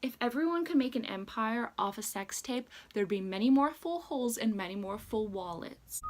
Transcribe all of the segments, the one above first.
If everyone could make an empire off a sex tape, there'd be many more full holes and many more full wallets.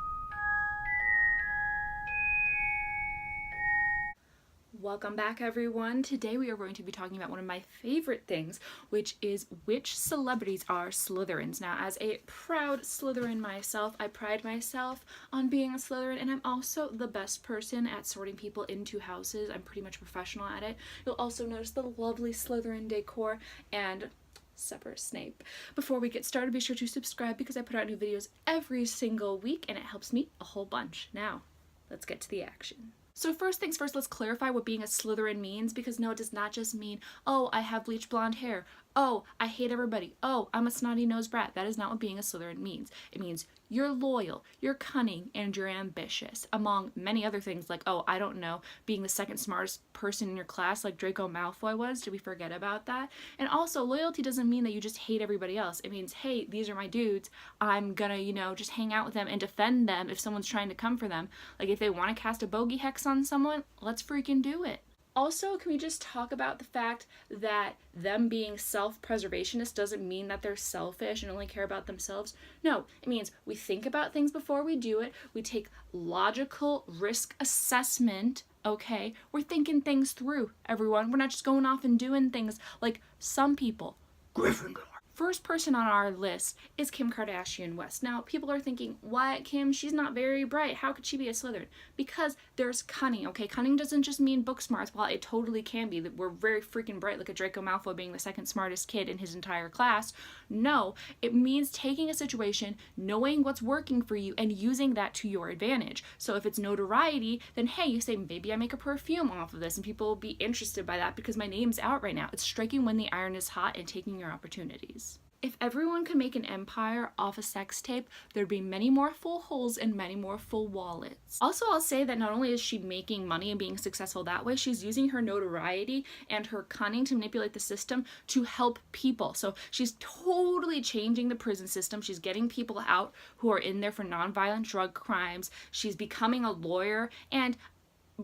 Welcome back, everyone. Today we are going to be talking about one of my favorite things, which is which celebrities are Slytherins. Now, as a proud Slytherin myself, I pride myself on being a Slytherin, and I'm also the best person at sorting people into houses. I'm pretty much professional at it. You'll also notice the lovely Slytherin decor and Severus Snape. Before we get started, be sure to subscribe because I put out new videos every single week, and it helps me a whole bunch. Now, let's get to the action. So first things first, let's clarify what being a Slytherin means, because no, it does not just mean, oh, I have bleached blonde hair. Oh, I hate everybody. Oh, I'm a snotty-nosed brat. That is not what being a Slytherin means. It means you're loyal, you're cunning, and you're ambitious, among many other things like, oh, I don't know, being the second smartest person in your class like Draco Malfoy was. Did we forget about that? And also, loyalty doesn't mean that you just hate everybody else. It means, hey, these are my dudes. I'm gonna, just hang out with them and defend them if someone's trying to come for them. Like, if they want to cast a bogey hex on someone, let's freaking do it. Also, can we just talk about the fact that them being self-preservationist doesn't mean that they're selfish and only care about themselves? No, it means we think about things before we do it. We take logical risk assessment, okay? We're thinking things through, everyone. We're not just going off and doing things like some people. Gryffindor. First person on our list is Kim Kardashian West. Now, people are thinking, what, Kim? She's not very bright. How could she be a Slytherin? Because there's cunning, okay? Cunning doesn't just mean book smarts. While it totally can be. We're very freaking bright, like a Draco Malfoy being the second smartest kid in his entire class. No, it means taking a situation, knowing what's working for you, and using that to your advantage. So if it's notoriety, then hey, you say, maybe I make a perfume off of this, and people will be interested by that because my name's out right now. It's striking when the iron is hot and taking your opportunities. If everyone could make an empire off a sex tape, there'd be many more full holes and many more full wallets. Also, I'll say that not only is she making money and being successful that way, she's using her notoriety and her cunning to manipulate the system to help people. So she's totally changing the prison system. She's getting people out who are in there for nonviolent drug crimes. She's becoming a lawyer, and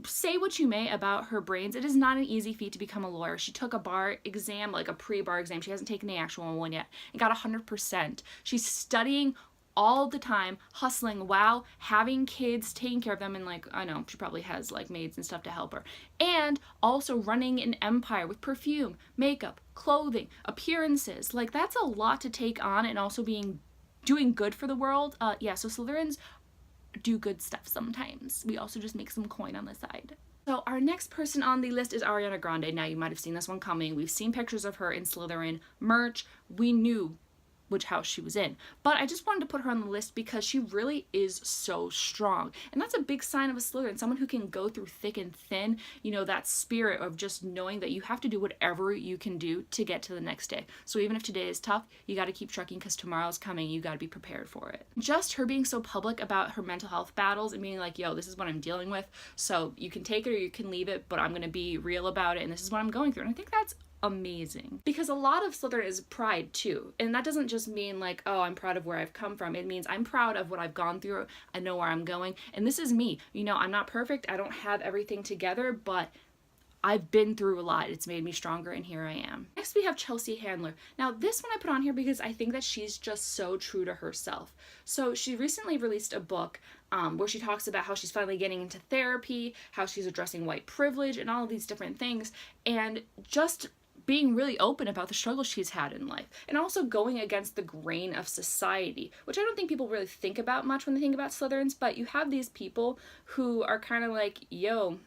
say what you may about her brains, it is not an easy feat to become a lawyer. She took a bar exam, like a pre-bar exam. She hasn't taken the actual one yet, and got 100%. She's studying all the time, hustling while having kids, taking care of them, and like, I know, she probably has like maids and stuff to help her. And also running an empire with perfume, makeup, clothing, appearances. Like, that's a lot to take on, and also doing good for the world. Yeah, so Slytherins do good stuff sometimes. We also just make some coin on the side. So our next person on the list is Ariana Grande. Now, you might have seen this one coming. We've seen pictures of her in Slytherin merch. We knew which house she was in, but I just wanted to put her on the list because she really is so strong, and that's a big sign of a Slytherin, someone who can go through thick and thin, that spirit of just knowing that you have to do whatever you can do to get to the next day. So even if today is tough, you got to keep trucking because tomorrow's coming. You got to be prepared for it. Just her being so public about her mental health battles and being like, yo, this is what I'm dealing with, so you can take it or you can leave it, but I'm gonna be real about it, and this is what I'm going through. And I think that's amazing, because a lot of Slytherin is pride too, and that doesn't just mean like, oh, I'm proud of where I've come from. It means I'm proud of what I've gone through. I know where I'm going, and this is me. I'm not perfect. I don't have everything together, but I've been through a lot. It's made me stronger, and here I am. Next, we have Chelsea Handler. Now, this one I put on here because I think that she's just so true to herself. So she recently released a book where she talks about how she's finally getting into therapy, how she's addressing white privilege, and all of these different things, and just being really open about the struggles she's had in life, and also going against the grain of society, which I don't think people really think about much when they think about Slytherins, but you have these people who are kind of like, yo,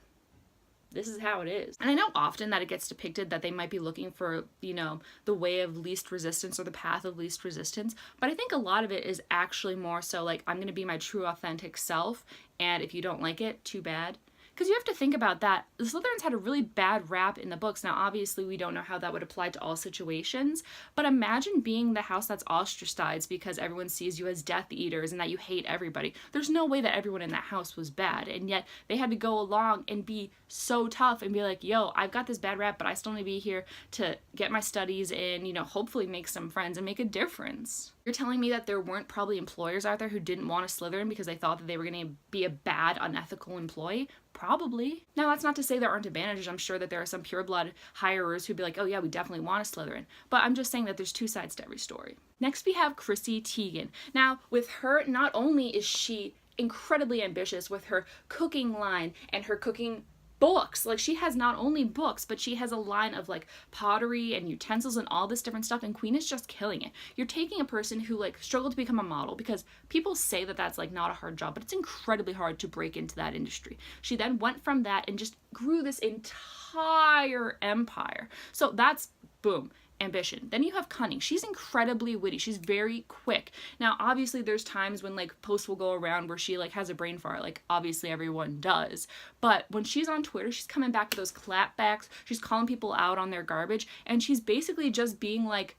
this is how it is. And I know often that it gets depicted that they might be looking for, the way of least resistance or the path of least resistance, but I think a lot of it is actually more so like, I'm gonna be my true authentic self, and if you don't like it, too bad. Because you have to think about that. The Slytherins had a really bad rap in the books. Now, obviously, we don't know how that would apply to all situations, but imagine being the house that's ostracized because everyone sees you as Death Eaters and that you hate everybody. There's no way that everyone in that house was bad, and yet they had to go along and be so tough and be like, yo, I've got this bad rap, but I still need to be here to get my studies in, hopefully make some friends and make a difference. You're telling me that there weren't probably employers out there who didn't want a Slytherin because they thought that they were going to be a bad, unethical employee? Probably. Now, that's not to say there aren't advantages. I'm sure that there are some pureblood hirers who'd be like, oh yeah, we definitely want a Slytherin. But I'm just saying that there's two sides to every story. Next, we have Chrissy Teigen. Now, with her, not only is she incredibly ambitious with her cooking line and her cooking books. Like, she has not only books, but she has a line of like pottery and utensils and all this different stuff, and Queen is just killing it. You're taking a person who like struggled to become a model, because people say that that's like not a hard job, but it's incredibly hard to break into that industry. She then went from that and just grew this entire empire. So that's boom. Ambition. Then you have cunning. She's incredibly witty. She's very quick. Now, obviously, there's times when like posts will go around where she like has a brain fart. Like, obviously everyone does. But when she's on Twitter, she's coming back to those clapbacks. She's calling people out on their garbage, and she's basically just being like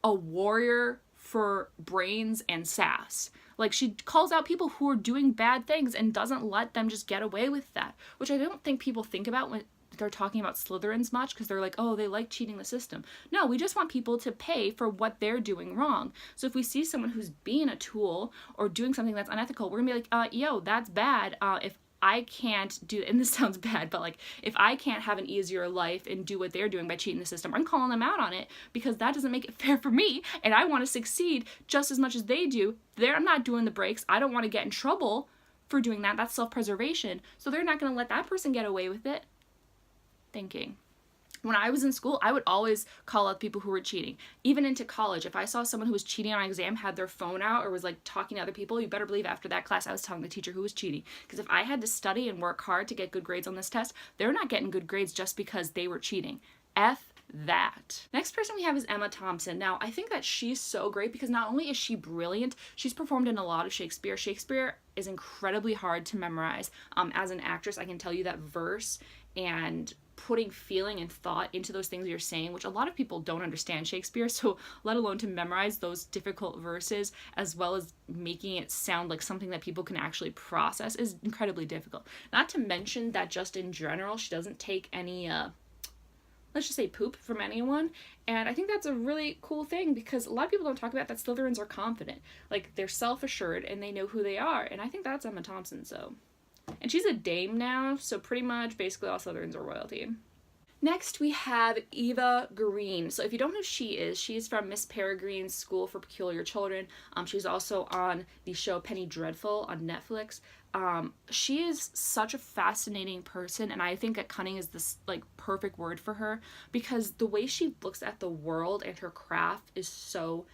a warrior for brains and sass. Like, she calls out people who are doing bad things and doesn't let them just get away with that, which I don't think people think about when they're talking about Slytherins much, because they're like, oh, they like cheating the system. No, we just want people to pay for what they're doing wrong. So if we see someone who's being a tool or doing something that's unethical, we're gonna be like, yo, that's bad. If I can't do, and this sounds bad, but like, if I can't have an easier life and do what they're doing by cheating the system, I'm calling them out on it, because that doesn't make it fair for me, and I want to succeed just as much as they do. I'm not doing the breaks. I don't want to get in trouble for doing that. That's self-preservation. So they're not going to let that person get away with it. Thinking. When I was in school, I would always call out people who were cheating. Even into college, if I saw someone who was cheating on an exam, had their phone out, or was like talking to other people, you better believe after that class I was telling the teacher who was cheating. Because if I had to study and work hard to get good grades on this test, they're not getting good grades just because they were cheating. F that. Next person we have is Emma Thompson. Now, I think that she's so great because not only is she brilliant, she's performed in a lot of Shakespeare. Shakespeare is incredibly hard to memorize. As an actress, I can tell you that verse and putting feeling and thought into those things you're saying, which a lot of people don't understand Shakespeare, so let alone to memorize those difficult verses as well as making it sound like something that people can actually process, is incredibly difficult. Not to mention that just in general, she doesn't take any let's just say poop from anyone, and I think that's a really cool thing, because a lot of people don't talk about that Slytherins are confident. Like, they're self-assured and they know who they are, and I think that's Emma Thompson. So, and she's a dame now, so pretty much basically all Slytherins are royalty. Next, we have Eva Green. So if you don't know who she is, she's from Miss Peregrine's School for Peculiar Children. She's also on the show Penny Dreadful on Netflix. She is such a fascinating person, and I think that cunning is this like perfect word for her, because the way she looks at the world and her craft is so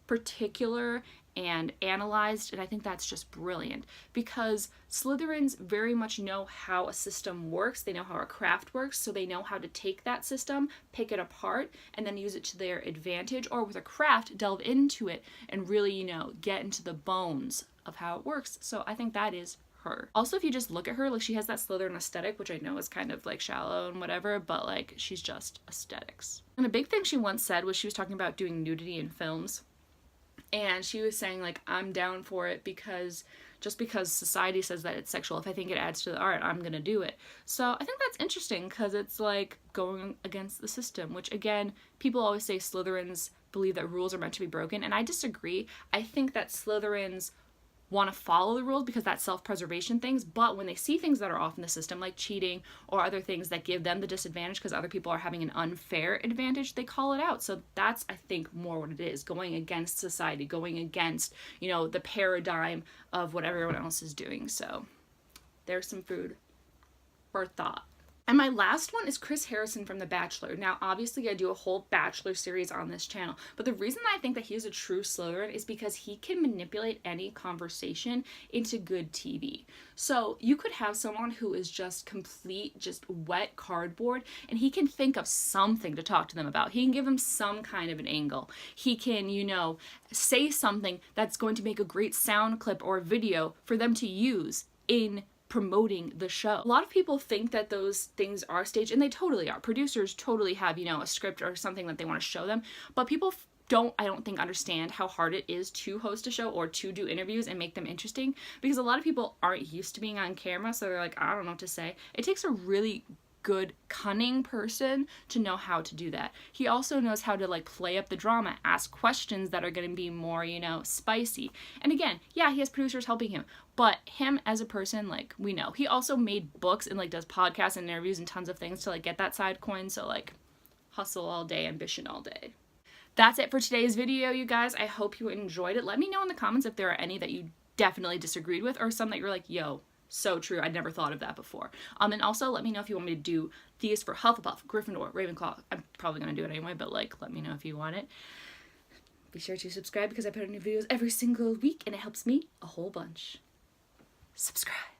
particular and analyzed, and I think that's just brilliant, because Slytherins very much know how a system works. They know how a craft works, so they know how to take that system, pick it apart, and then use it to their advantage, or with a craft, delve into it and really, get into the bones of how it works. So I think that is her. Also, if you just look at her, like, she has that Slytherin aesthetic, which I know is kind of like shallow and whatever, but like, she's just aesthetics. And a big thing she once said was she was talking about doing nudity in films. And she was saying, like, I'm down for it because just because society says that it's sexual, if I think it adds to the art, I'm gonna do it. So I think that's interesting, because it's like going against the system, which again, people always say Slytherins believe that rules are meant to be broken, and I disagree. I think that Slytherins want to follow the rules because that's self-preservation things, but when they see things that are off in the system, like cheating or other things that give them the disadvantage because other people are having an unfair advantage, they call it out. So that's, I think, more what it is, going against society, going against, the paradigm of what everyone else is doing. So there's some food for thought. And my last one is Chris Harrison from The Bachelor. Now, obviously, I do a whole Bachelor series on this channel, but the reason I think that he's a true Slytherin is because he can manipulate any conversation into good TV. So you could have someone who is just wet cardboard, and he can think of something to talk to them about. He can give them some kind of an angle. He can, say something that's going to make a great sound clip or video for them to use in promoting the show. A lot of people think that those things are staged, and they totally are. Producers totally have, a script or something that they want to show them, but people I don't think understand how hard it is to host a show or to do interviews and make them interesting, because a lot of people aren't used to being on camera, so they're like, I don't know what to say. It takes a really good, cunning person to know how to do that. He also knows how to like play up the drama, ask questions that are going to be more, you know, spicy. And again, yeah, he has producers helping him, but him as a person, like, we know. He also made books and like does podcasts and interviews and tons of things to like get that side coin. So like, hustle all day, ambition all day. That's it for today's video, you guys. I hope you enjoyed it. Let me know in the comments if there are any that you definitely disagreed with, or some that you're like, yo, so true, I'd never thought of that before. And also let me know if you want me to do these for Hufflepuff, Gryffindor, Ravenclaw. I'm probably gonna do it anyway, but like, let me know if you want it. Be sure to subscribe because I put out new videos every single week and it helps me a whole bunch. Subscribe.